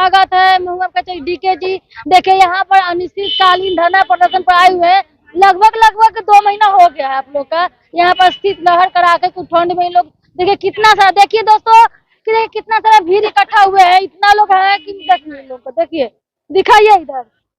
स्वागत है। महुआ कचहरी डीके जी देखिए यहाँ पर अनिश्चितकालीन धरना प्रदर्शन पर आए हुए हैं। लगभग 2 महीना हो गया है आप लोग का यहाँ पर स्थित लहर करा के कुछ ठंड में लोग देखिए कितना सारा देखिए दोस्तों कि कितना सारा भीड़ इकट्ठा हुए हैं। इतना लोग है कि देखिए लोग को देखिए दिखाइए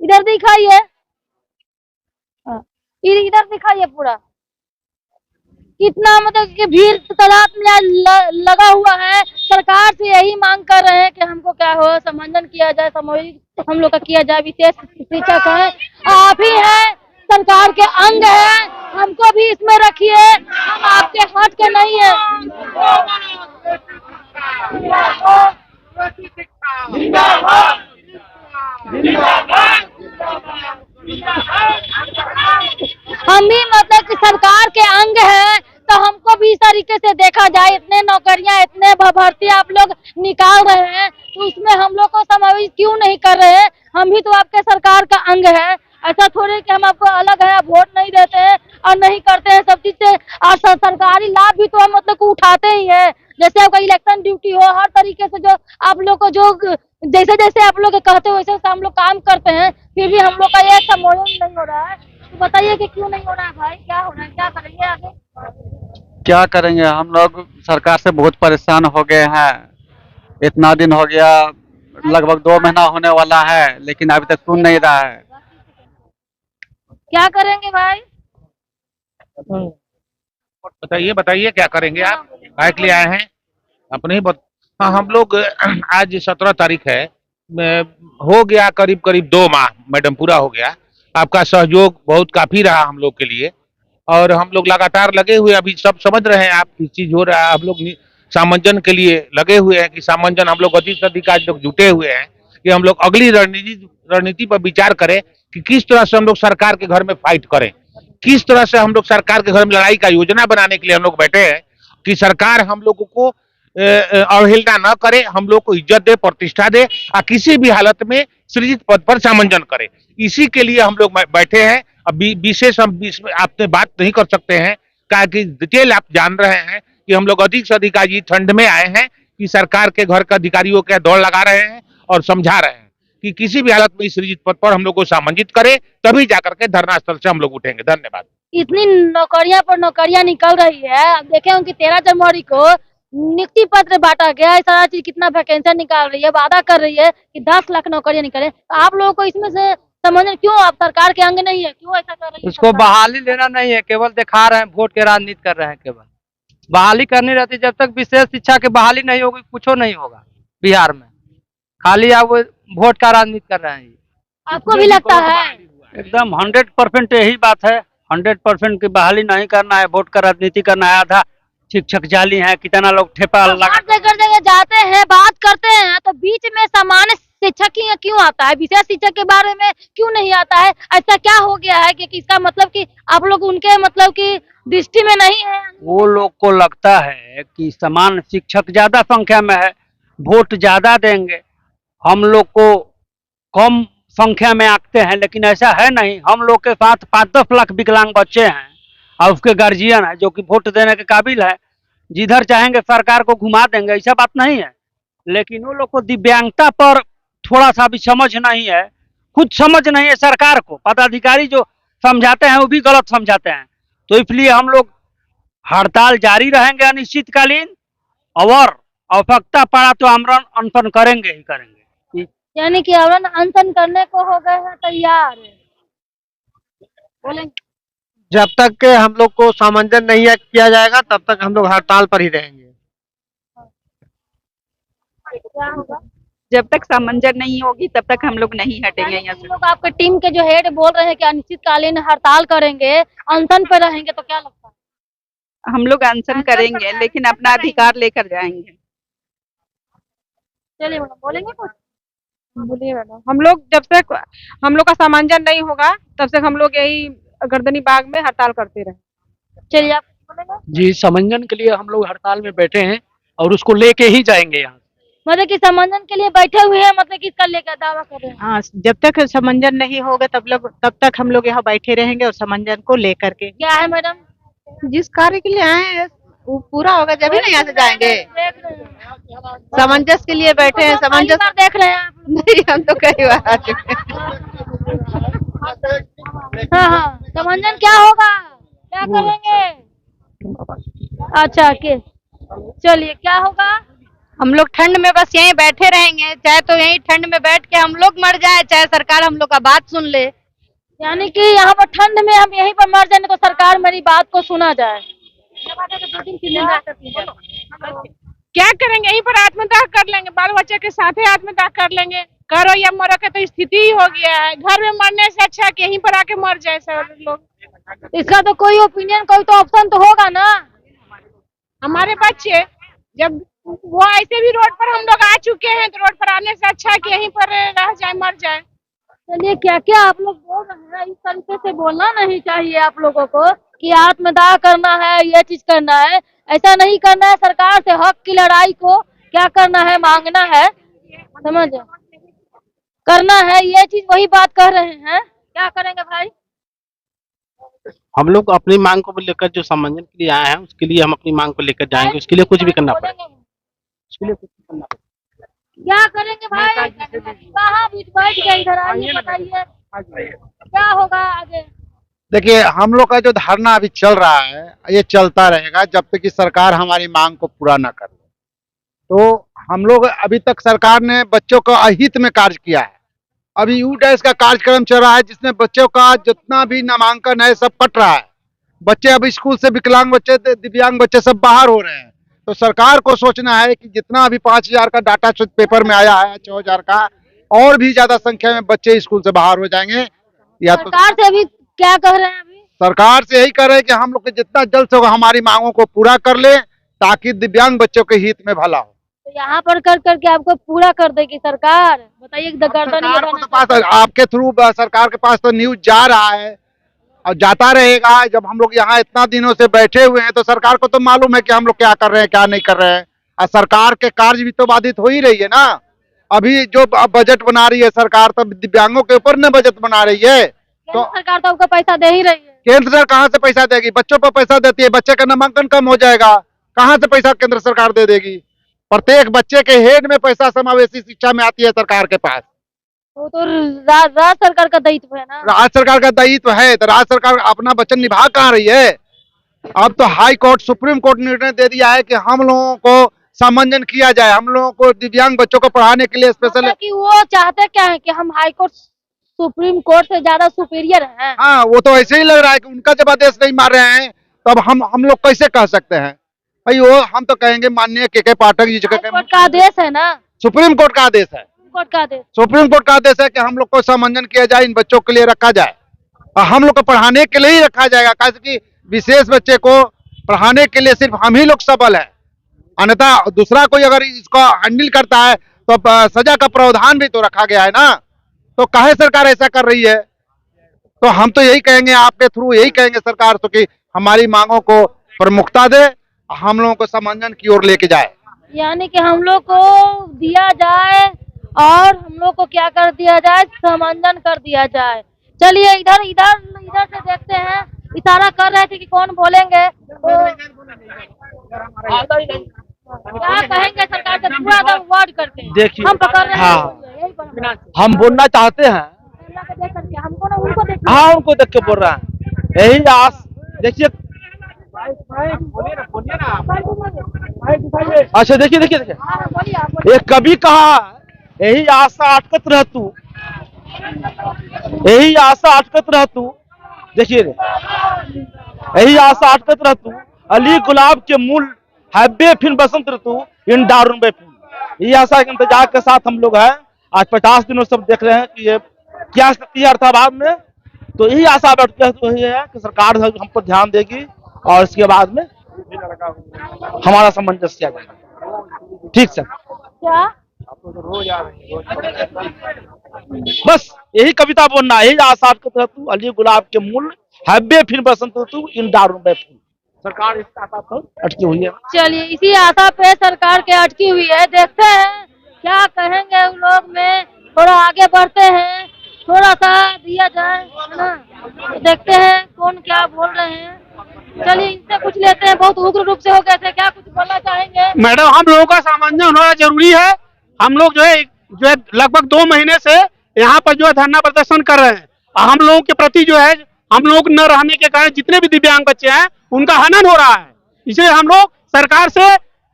इधर दिखाइए इधर दिखाइए पूरा कितना मतलब कि भीड़ तालाब में लगा हुआ है। सरकार से यही मांग कर रहे हैं कि हमको क्या हो संबोधन किया जाए, सामूहिक हम लोग का किया जाए। विशेष शिक्षक है, आप ही है, सरकार के अंग है, हमको भी इसमें रखिए, हम आपके हट के नहीं है। हम भी मतलब कि सरकार के अंग है तो हमको भी इस तरीके से देखा जाए। इतने नौकरियां इतने भर्ती आप लोग निकाल रहे हैं तो उसमें हम लोग को समावेश क्यों नहीं कर रहे हैं? हम भी तो आपके सरकार का अंग है। ऐसा थोड़ी कि हम आपको अलग है, आप वोट नहीं देते हैं और नहीं करते हैं सब चीज से। और सरकारी लाभ भी तो हम मतलब को उठाते ही है। जैसे आपका इलेक्शन ड्यूटी हो, हर तरीके से जो आप लोग को जो जैसे जैसे आप लोग कहते हो वैसे वैसे हम लोग काम करते हैं, फिर भी हम लोग का ये सम्मेलन नहीं हो रहा है। तो बताइए कि क्यों नहीं हो रहा है भाई, क्या हो रहा है, क्या करेंगे आगे? क्या करेंगे, हम लोग सरकार से बहुत परेशान हो गए हैं। इतना दिन हो गया, लगभग 2 महीना होने वाला है, लेकिन अभी तक सुन नहीं रहा है। क्या करेंगे भाई? बताइए क्या करेंगे आप? काय के लिए आए हैं अपने ही हाँ, हम लोग आज 17 तारीख है, हो गया करीब 2 माह मैडम पूरा हो गया। आपका सहयोग बहुत काफी रहा हम लोग के लिए और हम लोग लगातार लगे हुए, अभी सब समझ रहे हैं आप किस चीज हो रहा है। हम लोग सामंजन के लिए लगे हुए हैं कि सामंजन हम लोग अधिक से अधिक आज लोग जुटे हुए हैं कि हम लोग अगली रणनीति पर विचार करें कि किस तरह से हम लोग सरकार के घर में फाइट करें, किस तरह से हम लोग सरकार के घर में लड़ाई का योजना बनाने के लिए हम लोग बैठे हैं कि सरकार हम लोगों को अवहेलना न करे, हम लोग को इज्जत दे, प्रतिष्ठा दे और किसी भी हालत में सृजित पद पर सामंजन करे। इसी के लिए हम लोग बैठे हैं। अब विशेष हम आपसे बात नहीं कर सकते हैं कि डिटेल आप जान रहे हैं कि हम लोग अधिक से अधिक आज ठंड में आए हैं कि सरकार के घर के अधिकारियों के दौड़ लगा रहे हैं और समझा रहे हैं कि किसी भी हालत में इस सृजित पद पर हम लोग को सामंजित करे, तभी जाकर के धरना स्थल से हम लोग उठेंगे। धन्यवाद। इतनी नौकरियां पर नौकरियां निकल रही है। अब देखे होंगे 13 जनवरी को नियुक्ति पत्र बांटा गया है, सारा चीज कितना वैकेंसी निकाल रही है, वादा कर रही है कि 10 लाख नौकरियां निकले। तो आप लोगों को इसमें से समझ क्यों आप सरकार के अंग नहीं है, क्यों ऐसा कर रही है? उसको बहाली लेना नहीं है, केवल दिखा रहे हैं, वोट के राजनीति कर रहे हैं। केवल बहाली करनी रहती, जब तक विशेष शिक्षा की बहाली नहीं होगी कुछ नहीं होगा बिहार में। खाली आप वोट का राजनीति कर रहे हैं। आपको भी लगता है? एकदम 100% यही बात है। 100% की बहाली नहीं करना है, वोट का राजनीति करना है। आधा शिक्षक जाली है, कितना लोग ठेपा लगा जगह जाते हैं, बात करते हैं तो बीच में सामान्य शिक्षक ही क्यों आता है, विशेष शिक्षक के बारे में क्यों नहीं आता है? ऐसा क्या हो गया है कि इसका मतलब कि आप लोग उनके मतलब की दृष्टि में नहीं है? वो लोग को लगता है कि समान शिक्षक ज्यादा संख्या में है, वोट ज्यादा देंगे, हम लोग को कम संख्या में आते हैं, लेकिन ऐसा है नहीं। हम लोग के साथ 5-10 लाख विकलांग बच्चे हैं और उसके गार्जियन है जो कि वोट देने के काबिल है। जिधर चाहेंगे सरकार को घुमा देंगे, ऐसा बात नहीं है। लेकिन वो लोग को दिव्यांगता पर थोड़ा सा भी समझ नहीं है, कुछ समझ नहीं है। सरकार को पदाधिकारी जो समझाते हैं वो भी गलत समझाते हैं। तो इसलिए हम लोग हड़ताल जारी रहेंगे अनिश्चितकालीन, और आवश्यकता पड़ा तो आमरण अनशन करेंगे ही करेंगे। यानी कि आमरण अनशन करने को हो गए हैं तैयार। बोलेंगे जब तक के हम लोग को सामंजन नहीं किया जाएगा तब तक हम लोग हड़ताल पर ही रहेंगे। क्या होगा? जब तक सामंजन नहीं होगी तब तक हम लोग नहीं हटेंगे यहाँ से। लोग आपके टीम के जो हेड बोल रहे हैं कि अनिश्चितकालीन हड़ताल करेंगे, अनशन पर रहेंगे, तो क्या लगता है? हम लोग अनशन करेंगे लेकिन अपना अधिकार लेकर जाएंगे। चलिए मैडम बोलेंगे कुछ? बोलिए मैडम। हम लोग जब तक हम लोग का सामंजन नहीं होगा तब तक हम लोग यही गर्दनी बाग में हड़ताल करते रहे। चलिए आप बोलेंगे? जी, सामंजन के लिए हम लोग हड़ताल में बैठे हैं और उसको लेके ही जाएंगे यहाँ। मतलब कि सामंजन के लिए बैठे हुए हैं, मतलब कि इसका लेकर दावा कर रहे हैं? हाँ, जब तक सामंजन नहीं होगा तब तक हम लोग यहाँ बैठे रहेंगे और सामंजन को लेकर के। क्या है मैडम? जिस कार्य के लिए आए हैं वो पूरा होगा जब ही ना यहाँ से जाएंगे। देख रहे हैं। सामंजस्य के लिए बैठे हैं, तो पहली सामंजस्य बार देख रहे हैं आप। नहीं, हम तो कई बार आ चुके हैं। हाँ हाँ, समंजन क्या होगा, क्या करेंगे? अच्छा के चलिए, क्या होगा? हम लोग ठंड में बस यहीं बैठे रहेंगे, चाहे तो यहीं ठंड में बैठ के हम लोग मर जाए, चाहे सरकार हम लोग का बात सुन ले। यानी कि यहाँ पर ठंड में हम यहीं पर मर जाए तो सरकार मेरी बात को सुना जाए। क्या करेंगे, यहीं पर आत्मदाह कर लेंगे, बाल बच्चे के साथ ही आत्मदाह कर लेंगे। करो या मरो का तो स्थिति ही हो गया है। घर में मरने से अच्छा है कि यहीं पर आके मर जाए सब लोग। इसका तो कोई ओपिनियन, कोई तो ऑप्शन तो होगा ना। हमारे बच्चे जब वो ऐसे भी रोड पर हम लोग आ चुके हैं, तो रोड पर आने से अच्छा है कि यहीं पर रह जाए, मर जाए। चलिए, क्या क्या आप लोग बोल रहे हैं, इस तरीके से बोलना नहीं चाहिए आप लोगों को कि आत्मदाह करना है, ये चीज करना है, ऐसा नहीं करना है। सरकार से हक की लड़ाई को क्या करना है, मांगना है, समझ करना है, ये चीज वही बात कर रहे हैं। क्या करेंगे भाई? हम लोग अपनी मांग को लेकर जो सम्मेलन के लिए आए हैं, उसके लिए हम अपनी मांग को लेकर जाएंगे। उसके लिए कुछ भी करना पड़ेगा, उसके लिए कुछ भी करना पड़ेगा। क्या करेंगे भाई? कहाँ बैठ गए, इधर आइए, बताइए क्या होगा आगे। देखिए, हम लोग का जो धरना अभी चल रहा है, ये चलता रहेगा जब तक कि सरकार हमारी मांग को पूरा न कर ले। तो हम लोग अभी तक सरकार ने बच्चों को अहित में कार्य किया है। अभी यू-डैश का कार्यक्रम चल रहा है, जिसमें बच्चों का जितना भी नामांकन है सब कट रहा है। बच्चे अब स्कूल से विकलांग बच्चे, दिव्यांग बच्चे सब बाहर हो रहे हैं। तो सरकार को सोचना है कि जितना अभी 5,000 का डाटा पेपर में आया है, 6,000 का, और भी ज्यादा संख्या में बच्चे स्कूल से बाहर हो जाएंगे। या तो सरकार से अभी क्या कह रहे हैं? अभी सरकार से यही कह रहे हैं कि हम लोग के जितना जल्द से होगा हमारी मांगों को पूरा कर ले, ताकि दिव्यांग बच्चों के हित में भला हो। तो यहाँ पर कर करके आपको पूरा कर देगी सरकार? बताइए, सरकार को तो पास, आपके थ्रू सरकार के पास तो न्यूज जा रहा है और जाता रहेगा। जब हम लोग यहाँ इतना दिनों से बैठे हुए हैं, तो सरकार को तो मालूम है कि हम लोग क्या कर रहे हैं, क्या नहीं कर रहे हैं। और सरकार के कार्य भी तो बाधित हो ही रही है ना। अभी जो बजट बना रही है सरकार, तो दिव्यांगों के ऊपर न बजट बना रही है। तो सरकार तो आपको पैसा दे ही रही है। केंद्र सरकार कहाँ से पैसा देगी? बच्चों पर पैसा देती है, बच्चे का नामांकन कम हो जाएगा, कहाँ से पैसा केंद्र सरकार दे देगी? प्रत्येक बच्चे के हेड में पैसा समावेशी शिक्षा में आती है सरकार के पास। वो तो राज्य सरकार का दायित्व है ना। राज्य सरकार का दायित्व है, तो राज्य सरकार अपना वचन निभा कहाँ रही है? अब तो हाई कोर्ट, सुप्रीम कोर्ट ने निर्णय दे दिया है कि हम लोगों को सामंजन किया जाए। हम लोगों को दिव्यांग बच्चों को पढ़ाने के लिए स्पेशल, कि वो चाहते क्या है कि हम हाई कोर्ट, सुप्रीम कोर्ट से ज्यादा सुपीरियर हैं। हाँ, वो तो ऐसे ही लग रहा है कि उनका जब आदेश नहीं मान रहे हैं, तब हम लोग कैसे कह सकते हैं भाई? वो हम तो कहेंगे माननीय के पाठक जी का आदेश है ना, सुप्रीम कोर्ट का आदेश है। कोर्ट का आदेश, सुप्रीम कोर्ट का आदेश है कि हम लोग को सामंजन किया जाए, इन बच्चों के लिए रखा जाए, और हम लोग को पढ़ाने के लिए ही रखा जाएगा। क्योंकि विशेष बच्चे को पढ़ाने के लिए सिर्फ हम ही लोग सबल है, अन्यथा दूसरा कोई अगर इसको हैंडल करता है तो सजा का प्रावधान भी तो रखा गया है ना। तो काहे सरकार ऐसा कर रही है? तो हम तो यही कहेंगे, आपके थ्रू यही कहेंगे सरकार तो कि हमारी मांगों को प्रमुखता दे, हम लोगों को सामंजन की ओर लेके जाए। यानी कि हम लोग को दिया जाए और हम लोग को क्या कर दिया जाए, सामंजन कर दिया जाए। चलिए, इधर इधर इधर से देखते हैं, इशारा कर रहे थे कि कौन बोलेंगे, तो क्या कहेंगे सरकार से पूरा वर्ड करके? देखिए, हम पकड़ रहे हैं। हाँ, हम बोलना चाहते हैं, हमको ना उनको देख, हाँ उनको देख के बोल रहा है। यही आस, देखिए, अच्छा देखिए देखिए देखिए, एक कवि कहा, यही आशा अटकत रह तू, यही आशा अटकत रह तू, देखिए यही आशा अटकत रह तू, अली गुलाब के मूल हब्बे फिर बसंत ऋतु इन दारुन बे फूल। ये आशा के इंतजार के साथ हम लोग हैं। आज 50 दिनों सब देख रहे हैं कि ये क्या स्थिति है अर्थाभाव में। तो यही आशा बैठते है कि सरकार हम पर ध्यान देगी और इसके बाद में हमारा सामंजस्य किया जाएगा। ठीक सर, क्या बस यही कविता बोलना, यही आशा के तू, अली गुलाब के मूल हब्बे फिर बसंत ऋतु इन दारुन बे फूल। सरकार इस आशा पर अटकी हुई है। चलिए, इसी आशा पे सरकार के अटकी हुई है। देखते हैं क्या कहेंगे उन लोग में, थोड़ा आगे बढ़ते हैं, थोड़ा सा दिया जाए, है ना। तो देखते हैं कौन क्या बोल रहे हैं। चलिए इनसे कुछ लेते हैं, बहुत उग्र रूप से हो गए थे, क्या कुछ बोलना चाहेंगे? मैडम, हम लोगों का सामंजस्य होना जरूरी है। हम लोग जो है लगभग 2 महीने से यहाँ पर जो है धरना प्रदर्शन कर रहे हैं। हम लोगों के प्रति जो है, हम लोग न रहने के कारण जितने भी दिव्यांग बच्चे हैं उनका हनन हो रहा है। इसलिए हम लोग सरकार से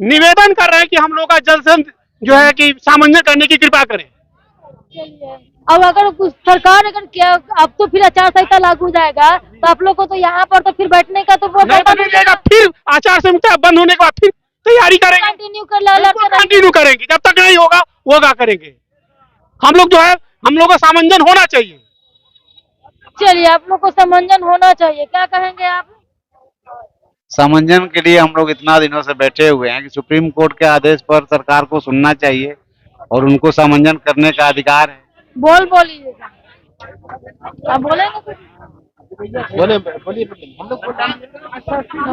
निवेदन कर रहे हैं कि हम लोग का जल्द से जल्द जो है कि सामंजस्य करने की कृपा करें। चलिए, अब अगर कुछ सरकार अगर क्या, अब तो फिर आचार संहिता लागू हो जाएगा, तो आप लोग को तो यहाँ पर तो फिर बैठने का तो वो नहीं बनने देगा। फिर आचार संहिता बंद होने के बाद फिर तैयारी करेंगे, कंटिन्यू कर कंटिन्यू करेंगे। जब तक नहीं होगा होगा करेंगे। हम लोग जो है, हम लोग का सामंजस्य होना चाहिए। चलिए, आप लोग को समंजन होना चाहिए, क्या कहेंगे आप? सामंजस्य के लिए हम लोग इतना दिनों से बैठे हुए हैं कि सुप्रीम कोर्ट के आदेश पर सरकार को सुनना चाहिए और उनको सामंजस्य करने का अधिकार है। बोलिएगा, आप बोलेंगे कुछ? बोलिए हम लोग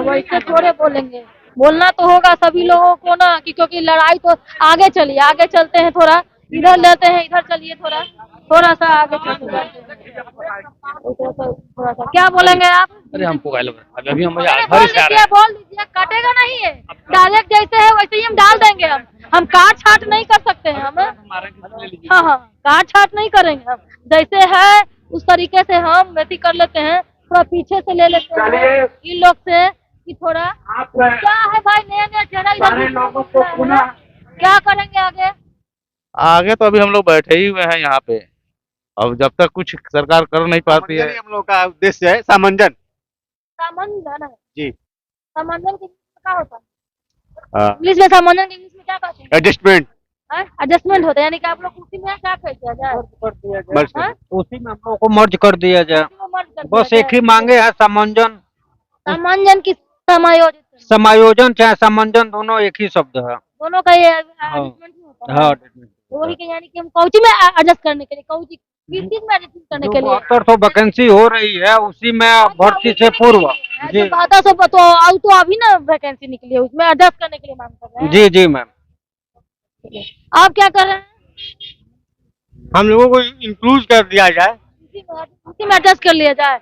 वैसे थोड़े बोलेंगे, बोलना तो होगा सभी लोगों को ना, कि क्योंकि लड़ाई तो आगे चलिए, आगे चलते हैं, थोड़ा इधर लेते हैं, इधर चलिए, थोड़ा सा आगे चलते हैं। थोड़ा सा क्या बोलेंगे आप? अरे हमको अभी हम बोल दीजिए, काटेगा नहीं है, डायरेक्ट जैसे है वैसे ही हम डाल देंगे। हम काट छाट नहीं कर सकते हैं, हम हाँ काट छाट नहीं करेंगे। हम जैसे है उस तरीके से हम वैसे कर लेते हैं, थोड़ा पीछे से ले लेते हैं इन लोग से कि थोड़ा क्या है भाई, नया चेहरा इधर, क्या करेंगे आगे? आगे तो अभी हम लोग बैठे ही हुए हैं यहाँ पे। अब जब तक कुछ सरकार कर नहीं पाती है। हम लोग का उद्देश्य है सामंजस्य। सामंजन जी, सामंजन के क्या होता है? हाँ। इंग्लिश में सामंजन के इंग्लिश में क्या कहते हैं? एडजस्टमेंट। एडजस्टमेंट होता है, यानी कि आप लोग उसी में क्या किया जाए? उसी में हम लोग को मर्ज कर दिया जाए। बस एक ही मांगे है, सामंजस्य। सामंजन की समायोजन चाहे सामंजस्य दोनों एक ही शब्द है। दोनों का ये एडजस्टमेंट होता है। हाँ, वही के, यानी कि हम कौची में एडजस्ट करने के लिए, कौची किस चीज में एडजस्ट करने के लिए? 7200 वैकेंसी हो रही है, उसी में भर्ती से पूर्व। जी, 7200 तो अभी ना वैकेंसी निकली है, उसमें एडजस्ट करने के लिए मांग कर रहे हैं। जी जी मैम। आप क्या कर रहे हैं? हम लोगों को इंक्लूड कर दिया जाए, उसी में एडजस्ट कर लिया जाए।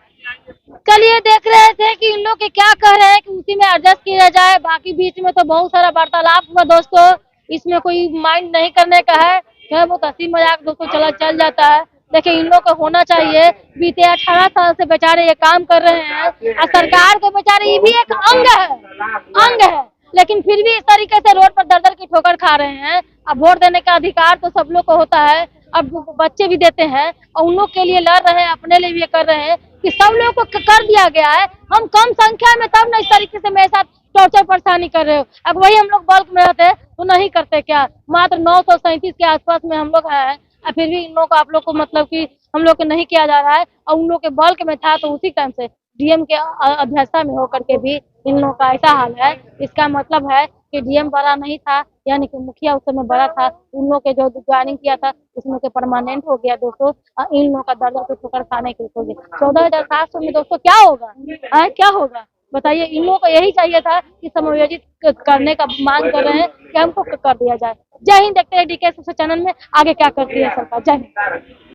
चलिए, देख रहे थे कि इन लोग के क्या कह रहे हैं कि उसी में एडजस्ट किया जाए। बाकी बीच में तो बहुत सारा वार्तालाप हुआ दोस्तों, इसमें कोई माइंड नहीं करने का है, वो हंसी मजाक दोस्तों चल जाता है। देखिए, इन लोग को होना चाहिए, बीते 18 साल से बेचारे ये काम कर रहे हैं, और सरकार के बेचारे ये भी एक अंग है, लेकिन फिर भी इस तरीके से रोड पर दर की ठोकर खा रहे हैं। अब वोट देने का अधिकार तो सब लोग को होता है, अब बच्चे भी देते हैं, और उन लोग के लिए लड़ रहे हैं, अपने लिए भी कर रहे हैं कि सब लोग को कर दिया गया है। हम कम संख्या में तब न इस तरीके से मेरे साथ टॉर्चर परेशानी कर रहे हो। अब वही हम लोग बल्क में रहते तो नहीं करते क्या? मात्र 937 के आसपास में हम लोग हैं, और फिर भी इन लोग को, आप लोग को मतलब कि हम लोग को नहीं किया जा रहा है, और उन लोग के बल्क में था तो उसी टाइम से डीएम के अध्यक्षता में होकर के भी इन लोगों का ऐसा हाल है। इसका मतलब है कि डीएम बड़ा नहीं था, यानी कि मुखिया उस समय बड़ा था, उन लोग के जो ज्वाइनिंग किया था उसमें के परमानेंट हो गया दोस्तों, और इन लोगों का दर को ठोकर खाने के लिए 14,700 में दोस्तों क्या होगा? क्या होगा बताइए? इन लोगों को यही चाहिए था कि समायोजित करने का मांग कर रहे हैं कि हमको कर दिया जाए। जय हिंद। देखते हैं डीके चैनल में आगे क्या करती है सरकार। जय हिंद।